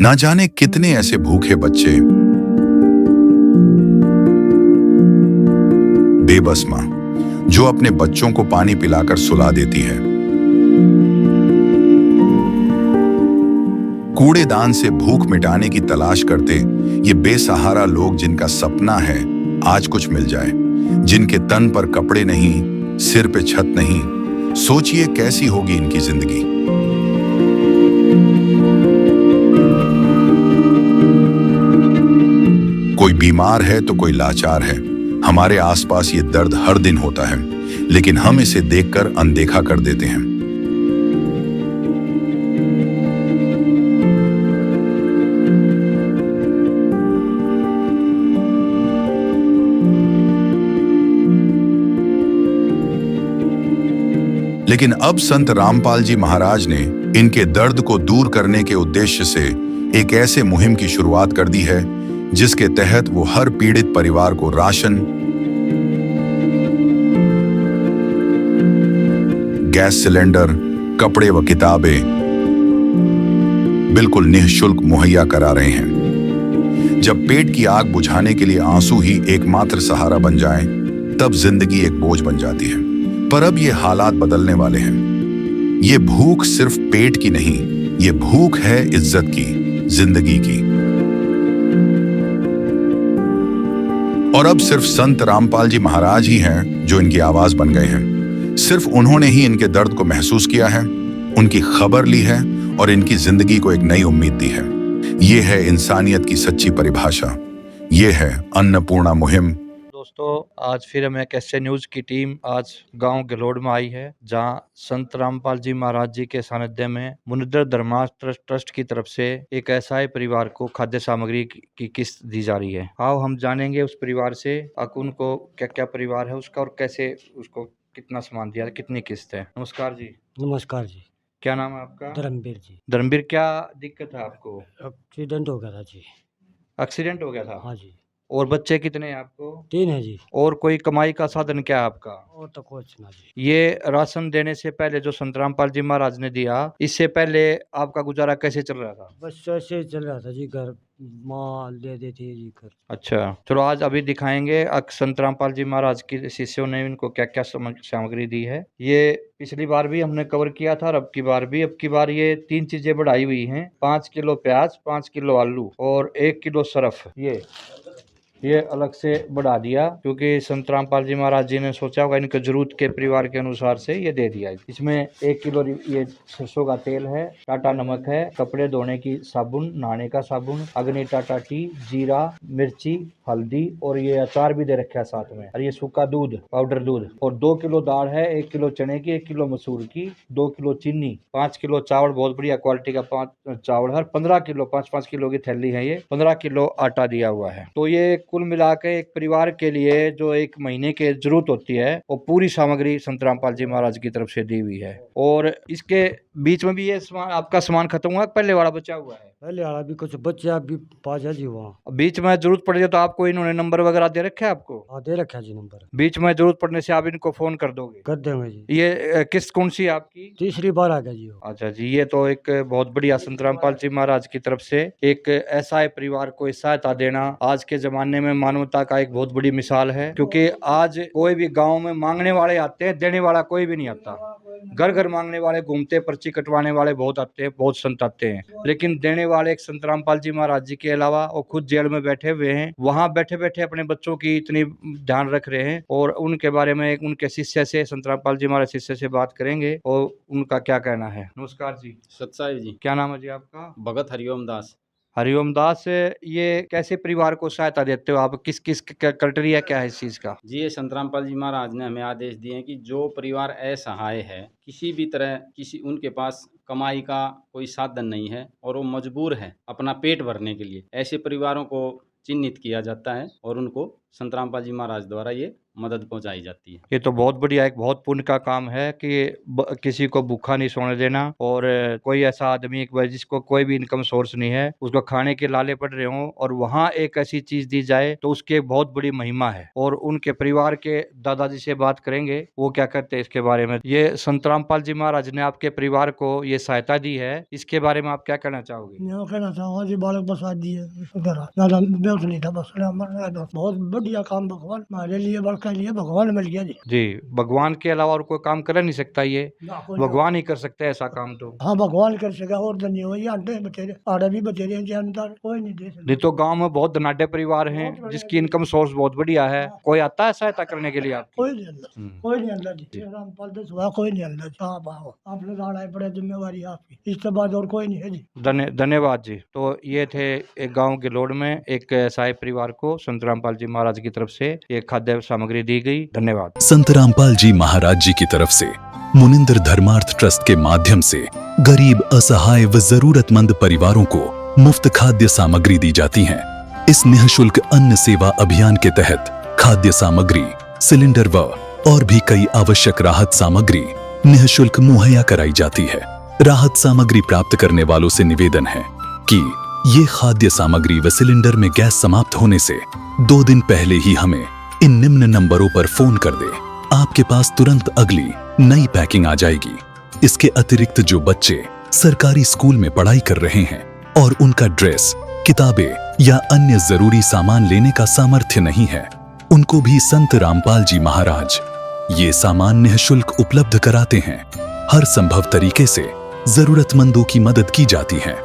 ना जाने कितने ऐसे भूखे बच्चे, बेबस माँ जो अपने बच्चों को पानी पिलाकर सुला देती है, कूड़ेदान से भूख मिटाने की तलाश करते ये बेसहारा लोग जिनका सपना है आज कुछ मिल जाए, जिनके तन पर कपड़े नहीं, सिर पे छत नहीं। सोचिए कैसी होगी इनकी जिंदगी। कोई बीमार है तो कोई लाचार है। हमारे आसपास ये दर्द हर दिन होता है, लेकिन हम इसे देखकर अनदेखा कर देते हैं। लेकिन अब संत रामपाल जी महाराज ने इनके दर्द को दूर करने के उद्देश्य से एक ऐसे मुहिम की शुरुआत कर दी है जिसके तहत वो हर पीड़ित परिवार को राशन, गैस सिलेंडर, कपड़े व किताबें बिल्कुल निःशुल्क मुहैया करा रहे हैं। जब पेट की आग बुझाने के लिए आंसू ही एकमात्र सहारा बन जाएं, तब जिंदगी एक बोझ बन जाती है। पर अब ये हालात बदलने वाले हैं। ये भूख सिर्फ पेट की नहीं, ये भूख है इज्जत की, जिंदगी की। और अब सिर्फ संत रामपाल जी महाराज ही हैं जो इनकी आवाज बन गए हैं। सिर्फ उन्होंने ही इनके दर्द को महसूस किया है, उनकी खबर ली है और इनकी जिंदगी को एक नई उम्मीद दी है। ये है इंसानियत की सच्ची परिभाषा। ये है अन्नपूर्णा मुहिम। दोस्तों, आज फिर हम एक एसए न्यूज की टीम आज गांव गलोड़ में आई है, जहां संत रामपाल जी महाराज जी के सानिध्य में मुनिद्र धर्मार्थ ट्रस्ट की तरफ से एक असहाय परिवार को खाद्य सामग्री की किस्त दी जा रही है। आओ हम जानेंगे उस परिवार से उनको क्या क्या परिवार है उसका और कैसे उसको कितना सामान दिया, कितनी किस्त है। नमस्कार जी। नमस्कार जी। क्या नाम है आपका? धर्मवीर जी। धर्मवीर, क्या दिक्कत है आपको? एक्सीडेंट हो गया था जी। एक्सीडेंट हो गया था? हाँ जी। और बच्चे कितने हैं आपको? 3 है जी। और कोई कमाई का साधन क्या है आपका? और तो कुछ ना जी। ये राशन देने से पहले जो संत रामपाल जी महाराज ने दिया, इससे पहले आपका गुजारा कैसे चल रहा था? बस ऐसे ही चल रहा था जी, घर माँ दे देती है जी घर। अच्छा, चलो आज अभी दिखाएंगे संत रामपाल जी महाराज के शिष्यों ने इनको क्या क्या सामग्री दी है। ये पिछली बार भी हमने कवर किया था और अब की बार भी। अब की बार ये 3 चीजें बढ़ाई हुई हैं, 5 किलो प्याज, 5 किलो आलू और 1 किलो सरफ। ये अलग से बढ़ा दिया क्योंकि संत रामपाल जी महाराज जी ने सोचा होगा इनके जरूरत के परिवार के अनुसार से ये दे दिया। इसमें 1 किलो ये सरसों का तेल है, टाटा नमक है, कपड़े धोने की साबुन, नहाने का साबुन, अग्नि टाटा टी, जीरा, मिर्ची, हल्दी और ये अचार भी दे रखा है साथ में। और ये सूखा दूध, पाउडर दूध और 2 किलो दाल है, 1 किलो चने की, 1 किलो मसूर की, 2 किलो चीनी, 5 किलो चावल, बहुत बढ़िया क्वालिटी का 5 चावल है, 15 किलो 5-5 किलो की थैली है ये, 15 किलो आटा दिया हुआ है। तो ये कुल मिला के एक परिवार के लिए जो 1 महीने की जरूरत होती है वो पूरी सामग्री संत रामपाल जी महाराज की तरफ से दी हुई है। और इसके बीच में भी ये आपका सामान खत्म हुआ, पहले वाला बचा हुआ है? पहले वाला भी कुछ बच्चा भी पास है जी। वहाँ बीच में जरूरत पड़ेगी तो आपको इन्होंने नंबर वगैरह दे रखे है आपको? हाँ दे रखा जी नंबर। बीच में जरूरत पड़ने से आप इनको फोन कर दोगे? कर देंगे जी। ये किस्त कौन सी है आपकी? तीसरी बार आ गया जी वो। अच्छा जी, ये तो एक बहुत बढ़िया संत रामपाल जी महाराज की तरफ से एक ऐसा परिवार को सहायता देना आज के जमाने में मानवता का एक बहुत बड़ी मिसाल है। क्योंकि आज कोई भी गांव में मांगने वाले आते हैं, देने वाला कोई भी नहीं आता। घर घर मांगने वाले घूमते, पर्ची कटवाने वाले बहुत आते हैं, बहुत संत आते हैं, लेकिन देने वाले एक संत रामपाल जी महाराज जी के अलावा वो खुद जेल में बैठे हुए हैं, वहां बैठे बैठे अपने बच्चों की इतनी ध्यान रख रहे हैं। और उनके बारे में उनके शिष्य से, संत रामपाल जी महाराज शिष्य से बात करेंगे और उनका क्या कहना है। नमस्कार जी। सत्साई जी। क्या नाम है जी आपका? भगत हरिओम दास। हरिओम दास, ये कैसे परिवार को सहायता देते हो आप? किस किस क्राइटेरिया क्या है इस चीज का? जी, ये संत रामपाल जी महाराज ने हमें आदेश दिए हैं कि जो परिवार असहाय है, किसी भी तरह उनके पास कमाई का कोई साधन नहीं है और वो मजबूर है अपना पेट भरने के लिए, ऐसे परिवारों को चिन्हित किया जाता है और उनको संत रामपाल जी महाराज द्वारा ये मदद पहुंचाई जाती है। ये तो बहुत बढ़िया, एक बहुत पुण्य का काम है कि किसी को भूखा नहीं सोने देना, और कोई ऐसा आदमी जिसको कोई भी इनकम सोर्स नहीं है, उसको खाने के लाले पड़ रहे हों और वहाँ एक ऐसी चीज दी जाए तो उसकी एक बहुत बड़ी महिमा है। और उनके परिवार के दादाजी से बात करेंगे, वो क्या करते हैं इसके बारे में। ये संत रामपाल जी महाराज ने आपके परिवार को ये सहायता दी है, इसके बारे में आप क्या कहना चाहोगे? मैं कहना चाहूँगा जी, बालक बसा दिए ज्यादा व्यर्थ नहीं था, बस बहुत बढ़िया काम भगवान हमारे लिए, बड़का लिए भगवान मिल गया जी। जी, भगवान के अलावा और कोई काम कर नहीं सकता, ये भगवान ही कर सकते हैं ऐसा काम तो। हाँ, भगवान कर सका और धन्य हो। ये अंडे बतेरे आड़े भी बतेरे हैं, जानदार कोई नहीं दे सकता। नहीं तो गांव में बहुत धनाढ़ परिवार हैं जिसकी इनकम सोर्स बहुत बढ़िया है, कोई आता है सहायता करने के लिए आपकी? कोई नहीं अल्लाह, कोई नहीं अल्लाह जी। रामपाल दे सुहा कोई नहीं अल्लाह जी। आप आओ, आपने लाड़ा बड़ा जिम्मेवारी आपकी, इसके बाद और कोई नहीं है जी। धन्यवाद जी। तो ये थे एक गांव के लोड में एक साई परिवार को संत रामपाल जी महाराज की तरफ से एक खाद्य सामग्री दी गई। धन्यवाद। संत रामपाल जी महाराज जी की तरफ से मुनिंदर धर्मार्थ ट्रस्ट के माध्यम से गरीब, असहाय व जरूरतमंद परिवारों को मुफ्त खाद्य सामग्री दी जाती है। इस निःशुल्क अन्न सेवा अभियान के तहत खाद्य सामग्री, सिलेंडर व और भी कई आवश्यक राहत सामग्री निःशुल्क मुहैया कराई जाती है। राहत सामग्री प्राप्त करने वालों से निवेदन है कि ये खाद्य सामग्री व सिलेंडर में गैस समाप्त होने से 2 दिन पहले ही हमें इन निम्न नंबरों पर फोन कर दे। आपके पास तुरंत अगली नई पैकिंग आ जाएगी। इसके अतिरिक्त जो बच्चे सरकारी स्कूल में पढ़ाई कर रहे हैं और उनका ड्रेस, किताबें या अन्य जरूरी सामान लेने का सामर्थ्य नहीं है, उनको भी संत रामपाल जी महाराज ये सामान निःशुल्क उपलब्ध कराते हैं। हर संभव तरीके से जरूरतमंदों की मदद की जाती है।